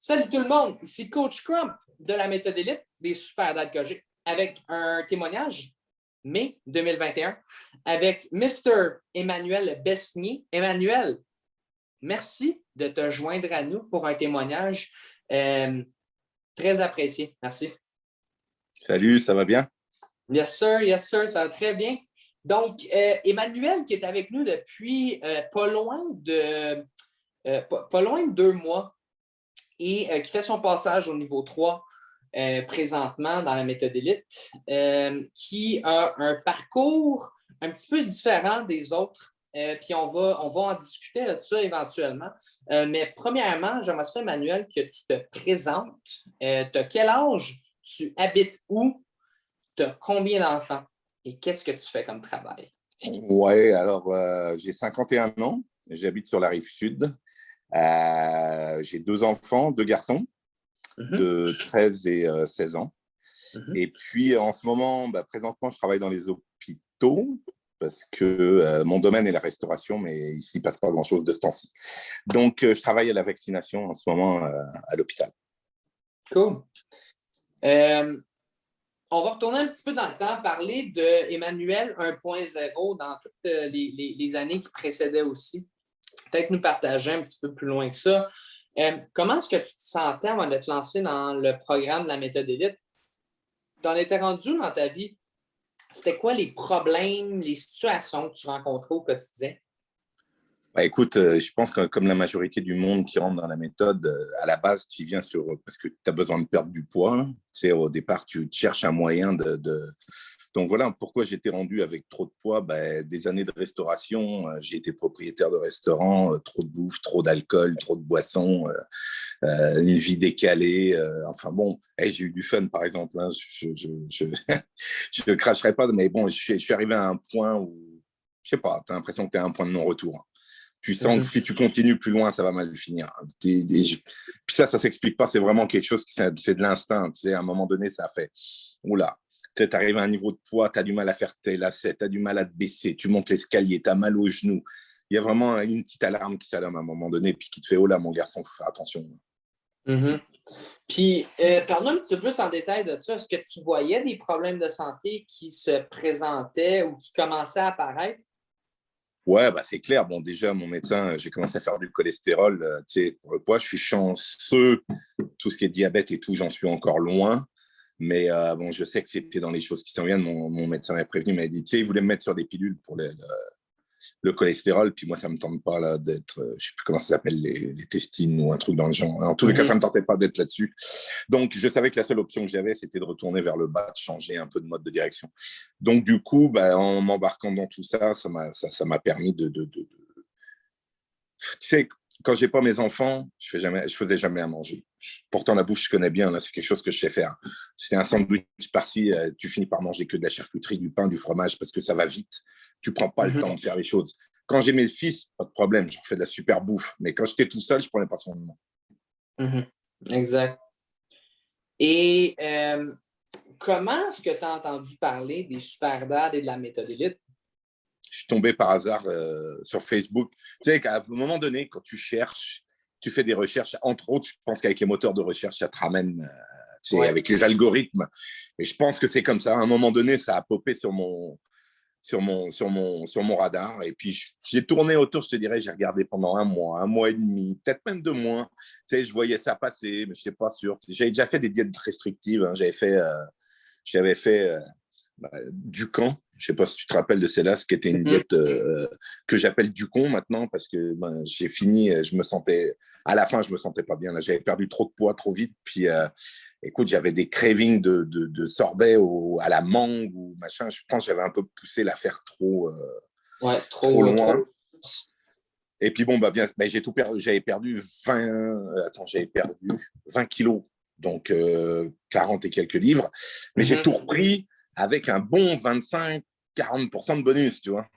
Salut tout le monde, ici Coach Crump de la méthode élite des super dates que j'ai avec un témoignage mai 2021 avec Mr. Emmanuel Besnier. Emmanuel, merci de te joindre à nous pour un témoignage très apprécié. Merci. Salut, ça va bien? Yes sir, ça va très bien. Donc, Emmanuel qui est avec nous depuis pas loin de 2 mois. Et qui fait son passage au niveau 3 présentement dans la méthode élite, qui a un parcours un petit peu différent des autres. Puis on va en discuter de ça éventuellement. Mais premièrement, j'aimerais ça, Emmanuel, que tu te présentes. Tu as quel âge? Tu habites où? Tu as combien d'enfants? Et qu'est-ce que tu fais comme travail? Ouais, alors j'ai 51 ans, j'habite sur la rive sud. J'ai 2 enfants, 2 garçons de 13 et 16 ans. Et puis en ce moment, présentement, je travaille dans les hôpitaux parce que mon domaine est la restauration, mais ici, il ne passe pas grand-chose de ce temps-ci. Donc, je travaille à la vaccination en ce moment à l'hôpital. Cool. On va retourner un petit peu dans le temps, parler d'Emmanuel 1.0 dans toutes les années qui précédaient aussi. Peut-être nous partager un petit peu plus loin que ça. Comment est-ce que tu te sentais avant de te lancer dans le programme de la méthode élite? T'en étais rendu où dans ta vie? C'était quoi les problèmes, les situations que tu rencontrais au quotidien? Écoute, je pense que comme la majorité du monde qui rentre dans la méthode, à la base, tu viens parce que tu as besoin de perdre du poids. Tu sais, au départ, tu cherches un moyen Donc voilà pourquoi j'étais rendu avec trop de poids. Des années de restauration, j'ai été propriétaire de restaurant, trop de bouffe, trop d'alcool, trop de boissons, une vie décalée. Enfin bon, j'ai eu du fun par exemple. Hein, je cracherai pas, mais bon, je suis arrivé à un point où, je sais pas, tu as l'impression que tu es à un point de non-retour. Tu sens que si tu continues plus loin, ça va mal finir. Puis ça s'explique pas. C'est vraiment quelque chose c'est de l'instinct. Tu sais, à un moment donné, ça fait oula. Tu arrives à un niveau de poids, tu as du mal à faire tes lacets, tu as du mal à te baisser, tu montes l'escalier, tu as mal aux genoux. Il y a vraiment une petite alarme qui s'allume à un moment donné, puis qui te fait oh là, mon garçon, il faut faire attention. Puis, parle-nous un petit peu plus en détail de ça. Est-ce que tu voyais des problèmes de santé qui se présentaient ou qui commençaient à apparaître? Ouais, c'est clair. Bon, déjà, mon médecin, j'ai commencé à faire du cholestérol. Pour le poids, je suis chanceux. Tout ce qui est diabète et tout, j'en suis encore loin. Mais bon, je sais que c'était dans les choses qui s'en viennent. Mon médecin m'a prévenu, il m'a dit, il voulait me mettre sur des pilules pour le cholestérol. Puis moi, ça ne me tente pas là, d'être, je ne sais plus comment ça s'appelle, les testines ou un truc dans le genre. En tous les cas, ça ne me tentait pas d'être là-dessus. Donc, je savais que la seule option que j'avais, c'était de retourner vers le bas, de changer un peu de mode de direction. Donc, du coup, en m'embarquant dans tout ça, ça m'a permis de... Tu sais, quand j'ai pas mes enfants, je faisais jamais à manger. Pourtant, la bouffe, je connais bien. Là, c'est quelque chose que je sais faire. C'est un sandwich par-ci, tu finis par manger que de la charcuterie, du pain, du fromage, parce que ça va vite. Tu prends pas le temps de faire les choses. Quand j'ai mes fils, pas de problème, je fais de la super bouffe. Mais quand j'étais tout seul, je prenais pas soin de moi. Exact. Et comment est-ce que tu as entendu parler des super dads et de la méthode élite? Je suis tombé par hasard sur Facebook. Tu sais qu'à un moment donné, quand tu cherches, tu fais des recherches. Entre autres, je pense qu'avec les moteurs de recherche, ça te ramène avec les algorithmes. Et je pense que c'est comme ça. À un moment donné, ça a popé sur mon radar. Et puis, j'ai tourné autour, je te dirais, j'ai regardé pendant un mois et demi, peut-être même 2 mois. Tu sais, je voyais ça passer, mais je n'étais pas sûr. J'avais déjà fait des diètes restrictives. Hein. J'avais fait Ducan. Je ne sais pas si tu te rappelles de celle-là, ce qui était une diète que j'appelle Ducon maintenant parce que j'ai fini, à la fin, je me sentais pas bien. Là, j'avais perdu trop de poids trop vite. Puis, écoute, j'avais des cravings de sorbet à la mangue ou machin. Je pense que j'avais un peu poussé l'affaire trop loin. Et puis bon, j'ai tout perdu. J'avais perdu 20 kilos, donc 40 et quelques livres. Mais j'ai tout repris avec un bon 25-40% de bonus, tu vois.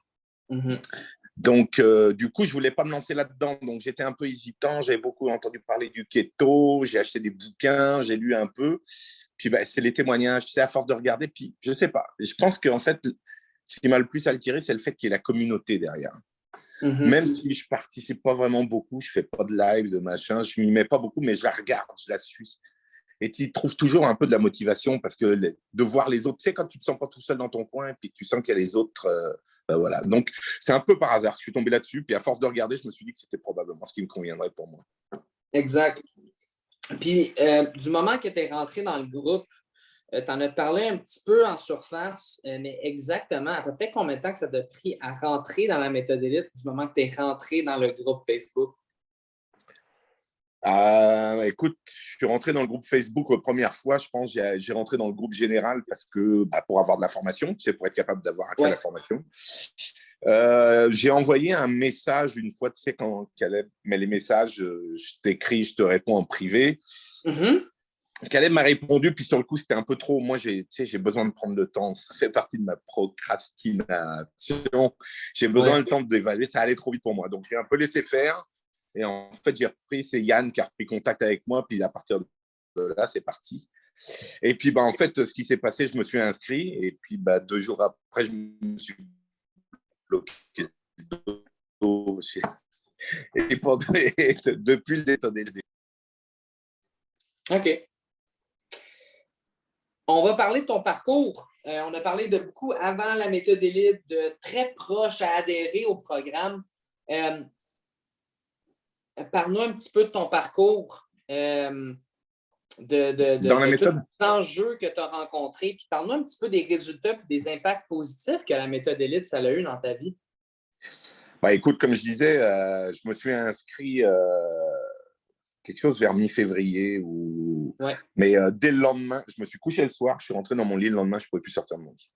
Donc, du coup, je ne voulais pas me lancer là-dedans. Donc, j'étais un peu hésitant. J'avais beaucoup entendu parler du keto. J'ai acheté des bouquins. J'ai lu un peu. Puis, c'est les témoignages. Tu sais, à force de regarder. Puis, je ne sais pas. Je pense qu'en fait, ce qui m'a le plus attiré, c'est le fait qu'il y ait la communauté derrière. Même si je participe pas vraiment beaucoup, je fais pas de live, de machin, je m'y mets pas beaucoup, mais je la regarde, je la suis. Et tu trouves toujours un peu de la motivation parce que de voir les autres, tu sais, quand tu te sens pas tout seul dans ton coin, puis tu sens qu'il y a les autres, ben voilà. Donc, c'est un peu par hasard que je suis tombé là-dessus. Puis à force de regarder, je me suis dit que c'était probablement ce qui me conviendrait pour moi. Exact. Puis, du moment que tu es rentré dans le groupe, tu en as parlé un petit peu en surface, mais exactement, à peu près combien de temps que ça t'a pris à rentrer dans la méthode élite du moment que tu es rentré dans le groupe Facebook? Écoute, je suis rentré dans le groupe Facebook la première fois. Je pense que j'ai rentré dans le groupe général parce que pour avoir de la formation, tu sais, pour être capable d'avoir accès à la formation. J'ai envoyé un message une fois, tu sais, quand Caleb met les messages, je t'écris, je te réponds en privé. Caleb m'a répondu, puis sur le coup, c'était un peu trop. Moi, j'ai besoin de prendre le temps. Ça fait partie de ma procrastination. J'ai besoin de temps d'évaluer. Ça allait trop vite pour moi. Donc, j'ai un peu laissé faire. Et en fait, j'ai repris. C'est Yann qui a repris contact avec moi. Puis à partir de là, c'est parti. Et puis, en fait, ce qui s'est passé, je me suis inscrit. Et puis, 2 jours après, je me suis bloqué. Et depuis le détonné. OK. On va parler de ton parcours. On a parlé de beaucoup avant la méthode élite, de très proche à adhérer au programme. Parle-nous un petit peu de ton parcours, de tous les enjeux que tu as rencontrés, puis parle-nous un petit peu des résultats et des impacts positifs que la méthode élite, ça a eu dans ta vie. Écoute, comme je disais, je me suis inscrit quelque chose vers mi-février. Mais dès le lendemain, je me suis couché le soir, je suis rentré dans mon lit le lendemain, je ne pouvais plus sortir de mon lit.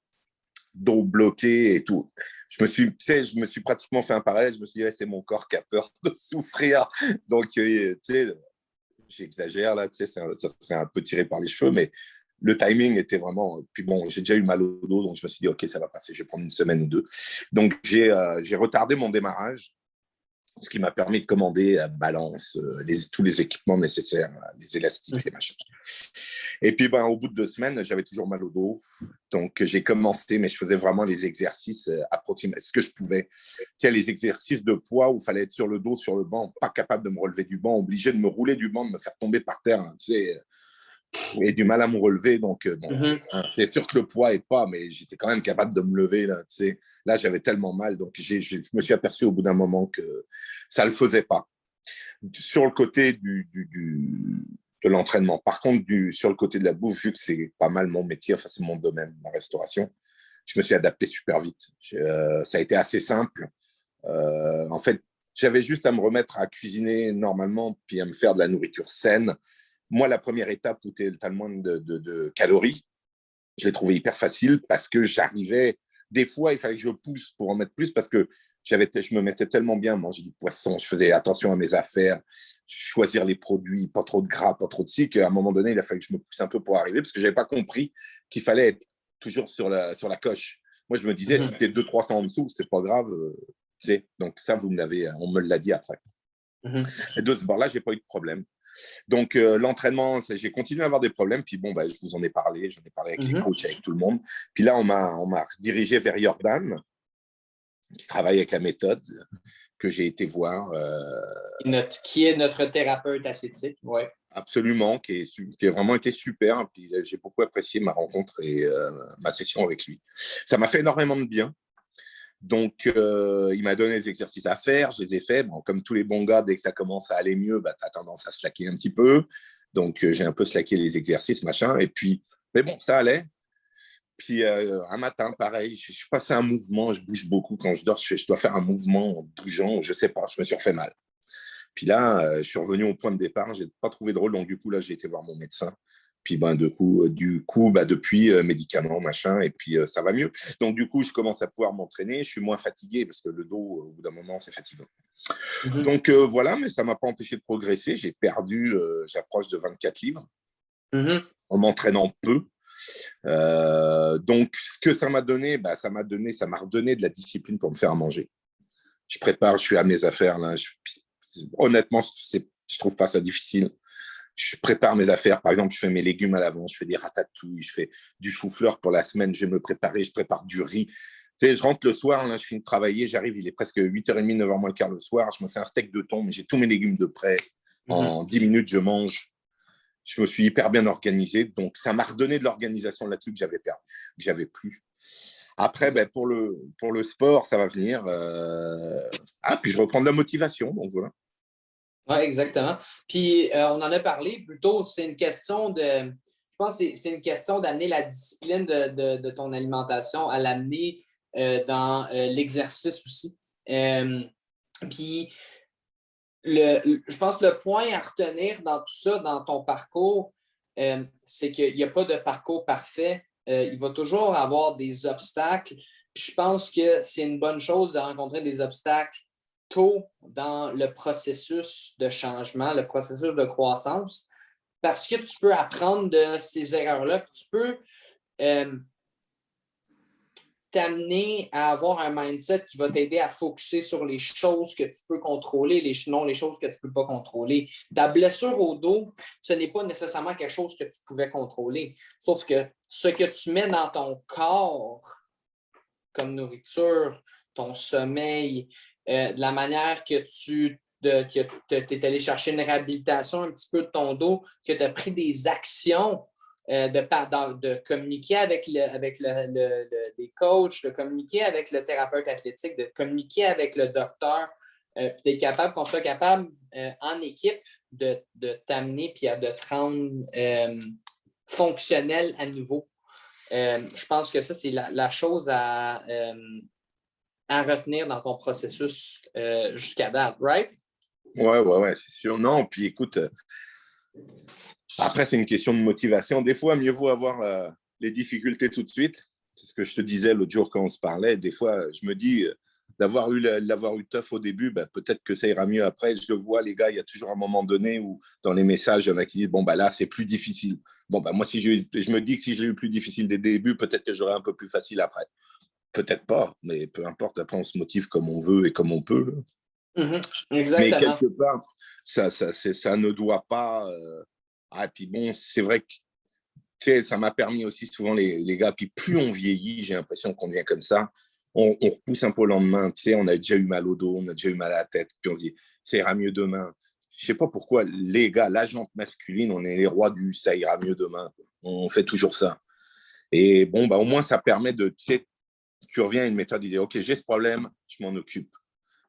Dos bloqué et tout. Je me suis pratiquement fait un parallèle. Je me suis dit, c'est mon corps qui a peur de souffrir. Donc, tu sais, j'exagère là, tu sais, ça serait un peu tiré par les cheveux, mais le timing était vraiment. Puis bon, j'ai déjà eu mal au dos, donc je me suis dit, OK, ça va passer, je vais prendre une semaine ou 2. Donc, j'ai retardé mon démarrage, ce qui m'a permis de commander à Balance tous les équipements nécessaires, les élastiques, les machins. Et puis, au bout de 2 semaines, j'avais toujours mal au dos. Donc, j'ai commencé, mais je faisais vraiment les exercices approximatifs, ce que je pouvais. Tu sais, les exercices de poids où il fallait être sur le dos, sur le banc, pas capable de me relever du banc, obligé de me rouler du banc, de me faire tomber par terre, hein, tu sais, et du mal à me relever. Donc, c'est sûr que le poids n'aide pas, mais j'étais quand même capable de me lever. Là, tu sais. Là, j'avais tellement mal. Donc, je me suis aperçu au bout d'un moment que ça ne le faisait pas. Sur le côté de l'entraînement. Par contre, sur le côté de la bouffe, vu que c'est pas mal mon métier, enfin, c'est mon domaine, la restauration, je me suis adapté super vite. Ça a été assez simple. En fait, j'avais juste à me remettre à cuisiner normalement, puis à me faire de la nourriture saine. Moi, la première étape où tu as le moins de calories, je l'ai trouvé hyper facile parce que j'arrivais. Des fois, il fallait que je pousse pour en mettre plus parce que je me mettais tellement bien à manger du poisson. Je faisais attention à mes affaires, choisir les produits, pas trop de gras, pas trop de ci, qu'à un moment donné, il a fallu que je me pousse un peu pour arriver parce que je n'avais pas compris qu'il fallait être toujours sur la coche. Moi, je me disais, si tu es 200-300 en dessous, c'est pas grave. Donc, ça, on me l'a dit après. Et de ce bord-là, je n'ai pas eu de problème. Donc, l'entraînement, j'ai continué à avoir des problèmes. Puis bon, je vous en ai parlé. J'en ai parlé avec les coachs, avec tout le monde. Puis là, on m'a redirigé vers Jordan, qui travaille avec la méthode, que j'ai été voir. Qui est notre thérapeute athlétique, oui. Absolument, qui a vraiment été super. Puis j'ai beaucoup apprécié ma rencontre et ma session avec lui. Ça m'a fait énormément de bien. Donc, il m'a donné des exercices à faire, je les ai faits. Bon, comme tous les bons gars, dès que ça commence à aller mieux, tu as tendance à slacker un petit peu. Donc, j'ai un peu slacké les exercices, machin. Et puis, mais bon, ça allait. Puis, un matin, pareil, je suis passé un mouvement, je bouge beaucoup. Quand je dors, je dois faire un mouvement en bougeant, je sais pas, je me suis refait mal. Puis là, je suis revenu au point de départ, je n'ai pas trouvé drôle. Donc, du coup, là, j'ai été voir mon médecin. Puis, depuis, médicaments, machin, et puis ça va mieux. Donc, du coup, je commence à pouvoir m'entraîner. Je suis moins fatigué parce que le dos, au bout d'un moment, c'est fatigant. Donc, voilà, mais ça ne m'a pas empêché de progresser. J'ai perdu, j'approche de 24 livres en m'entraînant peu. Donc, ce que ça m'a donné, ça m'a redonné de la discipline pour me faire à manger. Je suis à mes affaires, là. Honnêtement, je trouve pas ça difficile. Je prépare mes affaires. Par exemple, je fais mes légumes à l'avance, je fais des ratatouilles, je fais du chou-fleur pour la semaine, je vais me préparer, je prépare du riz. Tu sais, je rentre le soir, là, je finis de travailler, j'arrive, il est presque 8h30, 9h moins le quart le soir. Je me fais un steak de thon, mais j'ai tous mes légumes de près. En 10 minutes, je mange. Je me suis hyper bien organisé. Donc, ça m'a redonné de l'organisation là-dessus que j'avais perdu, que j'avais plus. Après, ben, pour le sport, ça va venir. Puis je reprends de la motivation. Donc, voilà. Oui, exactement. Puis, on en a parlé plus tôt, c'est une question de. Je pense que c'est une question d'amener la discipline de ton alimentation, à l'amener dans l'exercice aussi. Puis, je pense que le point à retenir dans tout ça, dans ton parcours, c'est qu'il n'y a pas de parcours parfait. Il va toujours avoir des obstacles. Puis je pense que c'est une bonne chose de rencontrer des obstacles tôt dans le processus de changement, le processus de croissance, parce que tu peux apprendre de ces erreurs-là, puis tu peux t'amener à avoir un mindset qui va t'aider à focuser sur les choses que tu peux contrôler, non les choses que tu ne peux pas contrôler. Ta blessure au dos, ce n'est pas nécessairement quelque chose que tu pouvais contrôler. Sauf que ce que tu mets dans ton corps comme nourriture, ton sommeil, de la manière que tu es allé chercher une réhabilitation un petit peu de ton dos, que tu as pris des actions de communiquer avec les coachs, de communiquer avec le thérapeute athlétique, de communiquer avec le docteur, puis qu'on soit capable en équipe de t'amener puis de te rendre fonctionnel à nouveau. Je pense que ça, c'est la chose à retenir dans ton processus jusqu'à date, right? Ouais, c'est sûr. Non, puis écoute, après, c'est une question de motivation. Des fois, mieux vaut avoir les difficultés tout de suite. C'est ce que je te disais l'autre jour quand on se parlait. Des fois, je me dis, d'avoir eu tough au début, ben, peut-être que ça ira mieux après. Je le vois, les gars, il y a toujours un moment donné où, dans les messages, il y en a qui disent, bon, ben là, c'est plus difficile. Bon, ben moi, je me dis que si j'ai eu plus difficile des débuts, peut-être que j'aurai un peu plus facile après. Peut-être pas, mais peu importe. Après, on se motive comme on veut et comme on peut. Mais Exactement. quelque part, ça ne doit pas. Puis bon, c'est vrai que ça m'a permis aussi souvent les gars. Puis plus on vieillit, j'ai l'impression qu'on devient comme ça. On repousse un peu au lendemain. On a déjà eu mal au dos, on a déjà eu mal à la tête. Puis on se dit, ça ira mieux demain. Je sais pas pourquoi les gars, la jante masculine, on est les rois du ça ira mieux demain. On fait toujours ça. Et bon, bah, au moins, ça permet de, tu reviens à une méthode, il dit, OK, j'ai ce problème, je m'en occupe.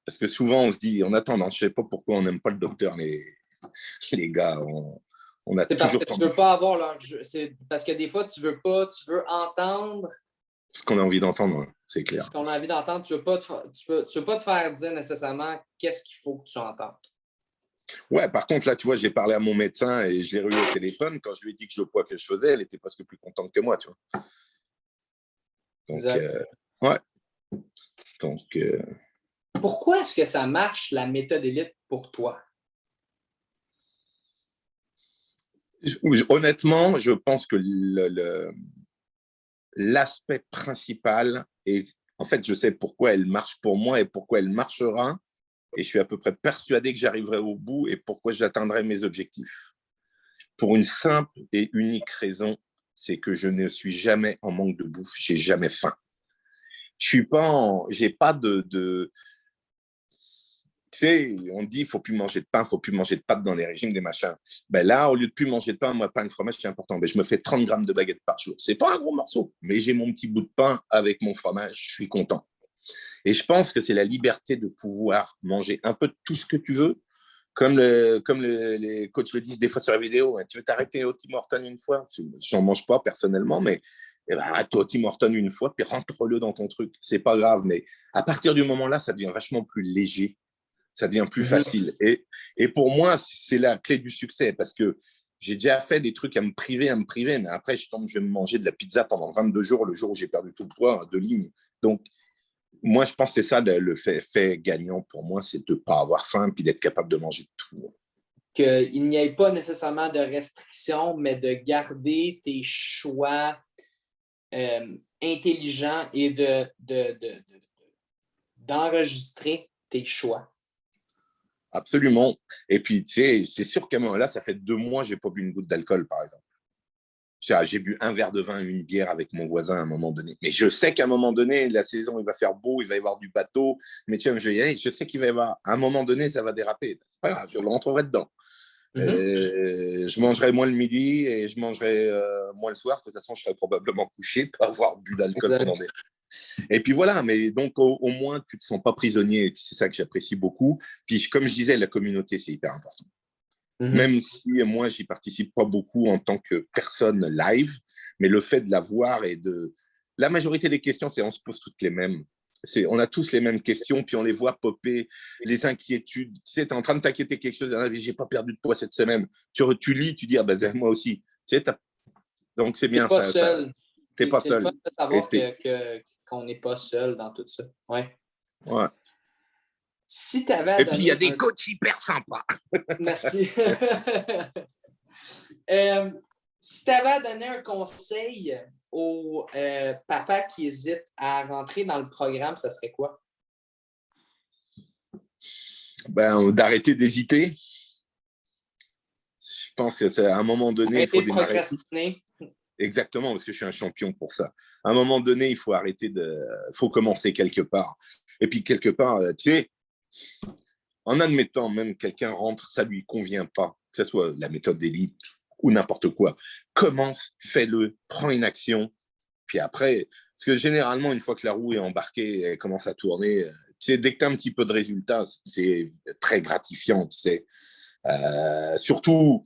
Parce que souvent, on se dit, en attendant, je ne sais pas pourquoi on n'aime pas le docteur, les gars. On a C'est parce toujours que tu ne veux tendance pas avoir leur jeu. C'est parce que des fois, tu veux pas, tu veux entendre ce qu'on a envie d'entendre, c'est ce clair. qu'on a envie d'entendre. Tu veux pas te faire dire nécessairement qu'est-ce qu'il faut que tu entendes. Ouais, par contre, là, tu vois, j'ai parlé à mon médecin et je l'ai eu au téléphone. Quand je lui ai dit que le poids que je faisais, elle était presque plus contente que moi, tu vois. Donc, Exact. ouais. Donc, Pourquoi est-ce que ça marche, la méthode élite, pour toi? honnêtement, je pense que l'aspect principal est, en fait, je sais pourquoi elle marche pour moi et pourquoi elle marchera. Et je suis à peu près persuadé que j'arriverai au bout et pourquoi j'atteindrai mes objectifs. Pour une simple et unique raison, c'est que je ne suis jamais en manque de bouffe, j'ai jamais faim. Je suis pas j'ai pas tu sais, on dit, il faut plus manger de pain, il faut plus manger de pâtes dans les régimes, des machins. Ben là, au lieu de plus manger de pain, moi, pain et fromage, c'est important. Ben, je me fais 30 grammes de baguette par jour. C'est pas un gros morceau, mais j'ai mon petit bout de pain avec mon fromage, je suis content. Et je pense que c'est la liberté de pouvoir manger un peu de tout ce que tu veux, comme les coachs le disent des fois sur la vidéo. Hein, tu veux t'arrêter au Tim Hortons une fois? J'en mange pas personnellement, mais arrête-toi au Tim Hortons une fois, puis rentre-le dans ton truc. C'est pas grave, mais à partir du moment-là, ça devient vachement plus léger, ça devient plus facile. Et pour moi, c'est la clé du succès, parce que j'ai déjà fait des trucs à me priver, mais après, je vais me manger de la pizza pendant 22 jours, le jour où j'ai perdu tout le poids de ligne. Donc, moi, je pense que c'est ça le fait gagnant pour moi, c'est de ne pas avoir faim puis d'être capable de manger tout. Qu'il n'y ait pas nécessairement de restrictions, mais de garder tes choix intelligents et d'enregistrer tes choix. Absolument. Et puis, tu sais, c'est sûr qu'à un moment là, ça fait 2 mois que je n'ai pas bu une goutte d'alcool, par exemple. J'ai bu un verre de vin, une bière avec mon voisin à un moment donné. Mais je sais qu'à un moment donné, la saison, il va faire beau, il va y avoir du bateau. Mais tiens, je vais y aller. Je sais qu'il va y avoir, à un moment donné, ça va déraper. C'est pas grave, je rentrerai dedans. Je mangerai moins le midi et je mangerai moins le soir. De toute façon, je serai probablement couché pour avoir bu d'alcool pendant des... Et puis voilà, mais donc au moins, tu ne te sens pas prisonnier. Et puis c'est ça que j'apprécie beaucoup. Puis comme je disais, la communauté, c'est hyper important. Même si moi, j'y participe pas beaucoup en tant que personne live, mais le fait de la voir et de... La majorité des questions, c'est on se pose toutes les mêmes. On a tous les mêmes questions, puis on les voit popper, les inquiétudes. Tu sais, tu es en train de t'inquiéter quelque chose, j'ai pas perdu de poids cette semaine. Tu lis, tu dis, ah ben moi aussi. Tu sais, donc c'est bien pas ça. seul. Tu n'es pas C'est le seul. fun de savoir qu'on n'est pas seul dans tout ça. Ouais. Si tu avais à Et puis, il y a donner des coachs hyper sympas. Merci. Si tu avais à donner un conseil aux papas qui hésitent à rentrer dans le programme, ça serait quoi? D'arrêter d'hésiter. Je pense qu'à un moment donné, il faut de démarrer. Procrastiner. Exactement, parce que je suis un champion pour ça. À un moment donné, il faut faut commencer quelque part. Et puis, quelque part, tu sais, en admettant même quelqu'un rentre, ça ne lui convient pas, que ce soit la méthode d'élite ou n'importe quoi. Commence, fais-le, prends une action. Puis après, parce que généralement, une fois que la roue est embarquée, elle commence à tourner, tu sais, dès que tu as un petit peu de résultats, c'est très gratifiant, tu sais. Surtout,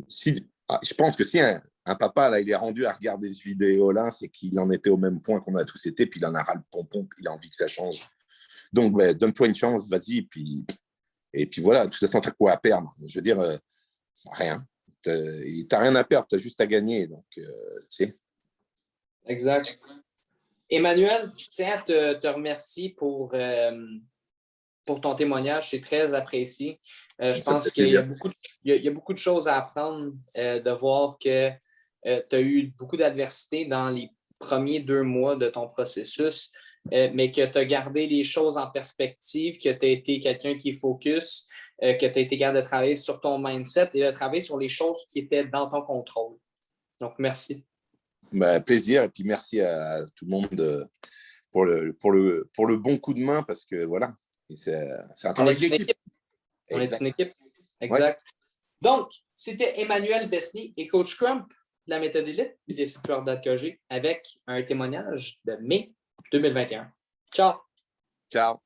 je pense que si un papa, là, il est rendu à regarder cette vidéo-là, c'est qu'il en était au même point qu'on a tous été, puis il en a ras le pompon, puis il a envie que ça change. Donc, donne-toi une chance, vas-y, et puis voilà, de toute façon, tu as quoi à perdre? Je veux dire, rien. Tu n'as rien à perdre, tu as juste à gagner. Donc, tu sais. Exact. Emmanuel, je tiens à te remercier pour ton témoignage. C'est très apprécié. Je pense qu'il y a beaucoup de choses à apprendre, de voir que tu as eu beaucoup d'adversité dans les premiers 2 mois de ton processus, mais que tu as gardé les choses en perspective, que tu as été quelqu'un qui est focus, que tu as été capable de travailler sur ton mindset et de travailler sur les choses qui étaient dans ton contrôle. Donc, merci. Plaisir, et puis merci à tout le monde pour le bon coup de main, parce que voilà, c'est un travail d'équipe. On est une équipe. Exact. Ouais. Donc, c'était Emmanuel Besnier et Coach Crump de la méthode élite et des sites d'ADKG avec un témoignage de mai 2021. Ciao! Ciao!